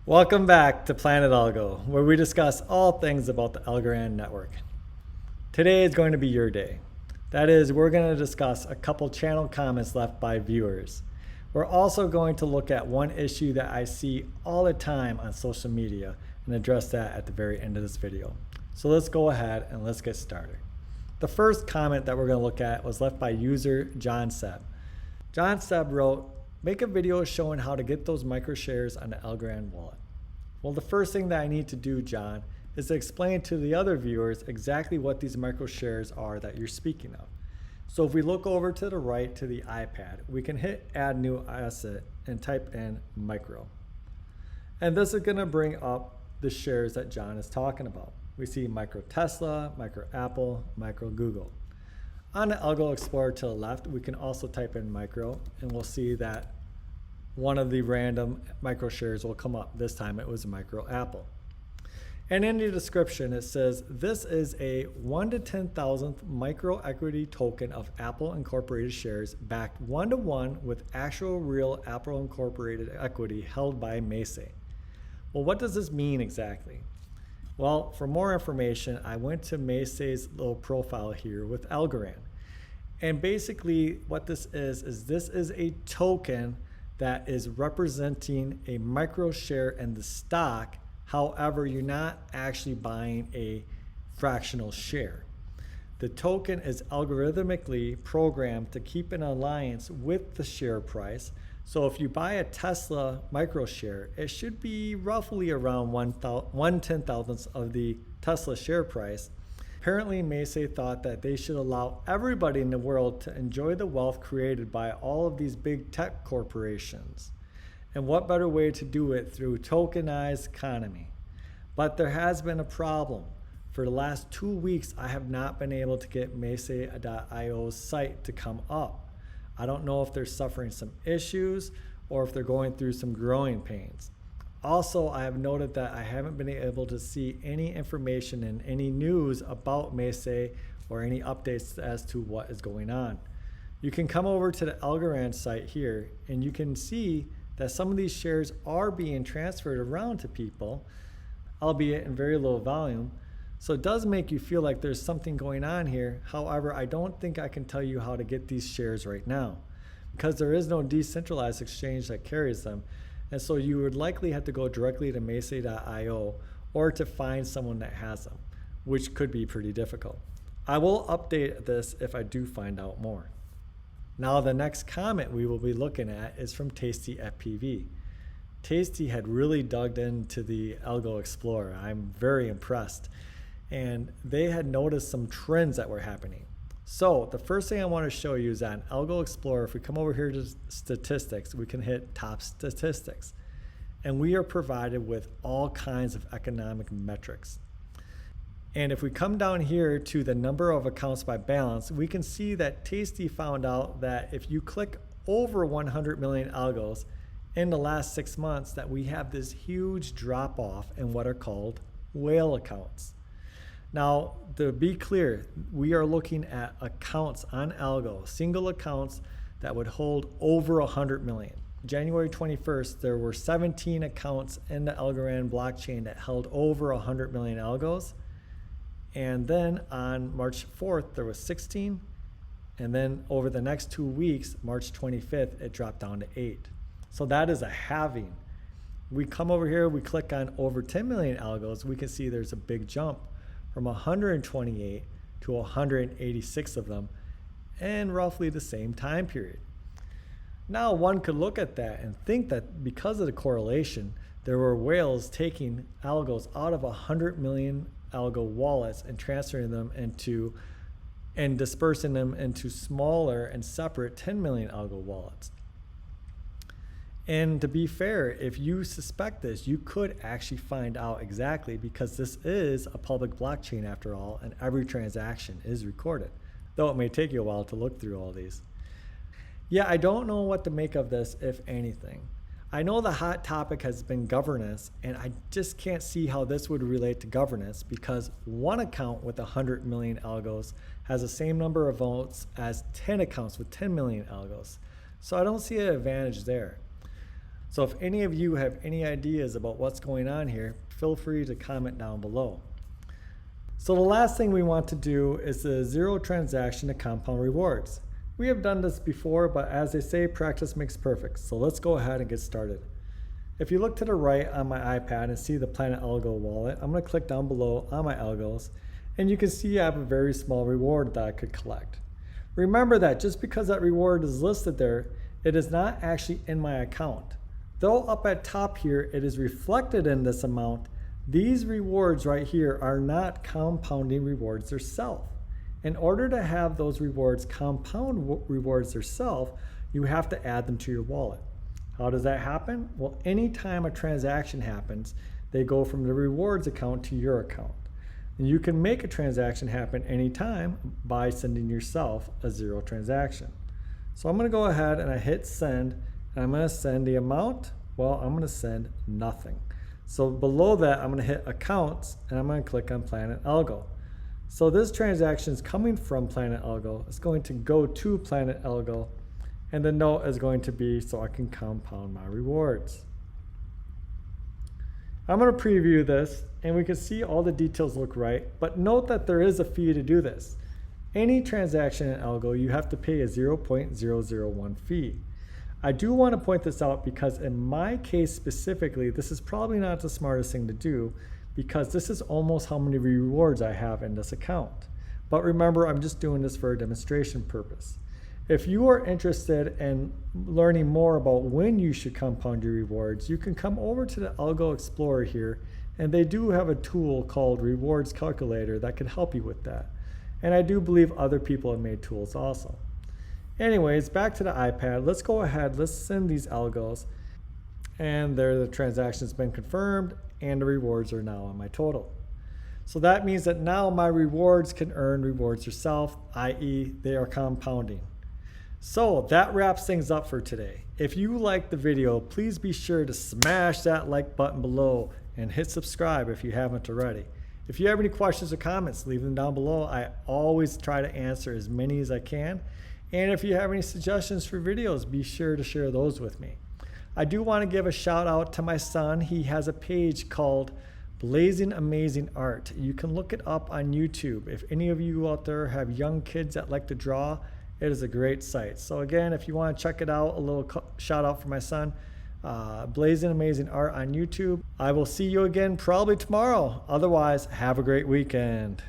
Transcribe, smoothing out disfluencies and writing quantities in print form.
Welcome back to Planet Algo, where we discuss all things about the Algorand network. Today is going to be your day. That is, we're going to discuss a couple channel comments left by viewers. We're also going to look at one issue that I see all the time on social media and address that at the very end of this video. So let's go ahead and let's get started. The first comment that we're going to look at was left by user John Seb. John Seb wrote, "Make a video showing how to get those microshares on the Algorand Wallet." Well, the first thing that I need to do, John, is to explain to the other viewers exactly what these microshares are that you're speaking of. So if we look over to the right to the iPad, we can hit add new asset and type in micro. And this is going to bring up the shares that John is talking about. We see micro Tesla, micro Apple, micro Google. On the Algo Explorer to the left, we can also type in micro, and we'll see that one of the random micro shares will come up. This time it was micro Apple. And in the description it says, this is a 1 to 10,000th micro equity token of Apple Incorporated shares backed 1-to-1 with actual real Apple Incorporated equity held by Macy. Well, what does this mean exactly? Well, for more information, I went to Macy's little profile here with Algorand. And basically what this is this is a token that is representing a micro share in the stock. However, you're not actually buying a fractional share. The token is algorithmically programmed to keep in alliance with the share price. So if you buy a Tesla micro share, it should be roughly around 1/10,000th of the Tesla share price. Apparently, Macy thought that they should allow everybody in the world to enjoy the wealth created by all of these big tech corporations. And what better way to do it through tokenized economy? But there has been a problem. For the last 2 weeks, I have not been able to get Macy.io's site to come up. I don't know if they're suffering some issues or if they're going through some growing pains. Also, I have noted that I haven't been able to see any information in any news about Macy or any updates as to what is going on. You can come over to the Algorand site here and you can see that some of these shares are being transferred around to people, albeit in very low volume. So it does make you feel like there's something going on here. However, I don't think I can tell you how to get these shares right now because there is no decentralized exchange that carries them. And so you would likely have to go directly to Macy.io or to find someone that has them, which could be pretty difficult. I will update this if I do find out more. Now the next comment we will be looking at is from Tasty FPV. Tasty had really dug into the Algo Explorer. I'm very impressed. And they had noticed some trends that were happening. So the first thing I want to show you is on Algo Explorer, if we come over here to statistics, we can hit top statistics. And we are provided with all kinds of economic metrics. And if we come down here to the number of accounts by balance, we can see that Tasty found out that if you click over 100 million algos in the last 6 months, that we have this huge drop off in what are called whale accounts. Now, to be clear, we are looking at accounts on Algo, single accounts that would hold over 100 million. January 21st, there were 17 accounts in the Algorand blockchain that held over 100 million algos. And then on March 4th, there was 16. And then over the next 2 weeks, March 25th, it dropped down to 8. So that is a halving. We come over here, we click on over 10 million algos, we can see there's a big jump from 128 to 186 of them in roughly the same time period. Now one could look at that and think that because of the correlation, there were whales taking algos out of 100 million algo wallets and transferring them into and dispersing them into smaller and separate 10 million algo wallets. And to be fair, if you suspect this, you could actually find out exactly, because this is a public blockchain after all, and every transaction is recorded, though it may take you a while to look through all these. Yeah, I don't know what to make of this, if anything. I know the hot topic has been governance, and I just can't see how this would relate to governance, because one account with 100 million algos has the same number of votes as 10 accounts with 10 million algos. So I don't see an advantage there. So if any of you have any ideas about what's going on here, feel free to comment down below. So the last thing we want to do is the zero transaction to compound rewards. We have done this before, but as they say, practice makes perfect. So let's go ahead and get started. If you look to the right on my iPad and see the Planet Algo wallet, I'm going to click down below on my Algos, and you can see I have a very small reward that I could collect. Remember that just because that reward is listed there, it is not actually in my account. Though up at top here, it is reflected in this amount, these rewards right here are not compounding rewards themselves. In order to have those rewards compound rewards themselves, you have to add them to your wallet. How does that happen? Well, anytime a transaction happens, they go from the rewards account to your account. And you can make a transaction happen anytime by sending yourself a zero transaction. So I'm going to go ahead and I hit send, and I'm going to send the amount. Well, I'm going to send nothing. So below that, I'm going to hit accounts, and I'm going to click on Planet Algo. So this transaction is coming from Planet Algo. It's going to go to Planet Algo, and the note is going to be so I can compound my rewards. I'm going to preview this, and we can see all the details look right, but note that there is a fee to do this. Any transaction in Algo, you have to pay a 0.001 fee. I do want to point this out because in my case specifically, this is probably not the smartest thing to do because this is almost how many rewards I have in this account. But remember, I'm just doing this for a demonstration purpose. If you are interested in learning more about when you should compound your rewards, you can come over to the Algo Explorer here, and they do have a tool called Rewards Calculator that can help you with that. And I do believe other people have made tools also. Anyways, back to the iPad. Let's go ahead, let's send these algos, and there the transaction's been confirmed, and the rewards are now on my total. So that means that now my rewards can earn rewards yourself, i.e. they are compounding. So that wraps things up for today. If you liked the video, please be sure to smash that like button below and hit subscribe if you haven't already. If you have any questions or comments, leave them down below. I always try to answer as many as I can. And if you have any suggestions for videos, be sure to share those with me. I do want to give a shout out to my son. He has a page called Blazing Amazing Art. You can look it up on YouTube. If any of you out there have young kids that like to draw, it is a great site. So again, if you want to check it out, a little shout out for my son, Blazing Amazing Art on YouTube. I will see you again probably tomorrow. Otherwise, have a great weekend.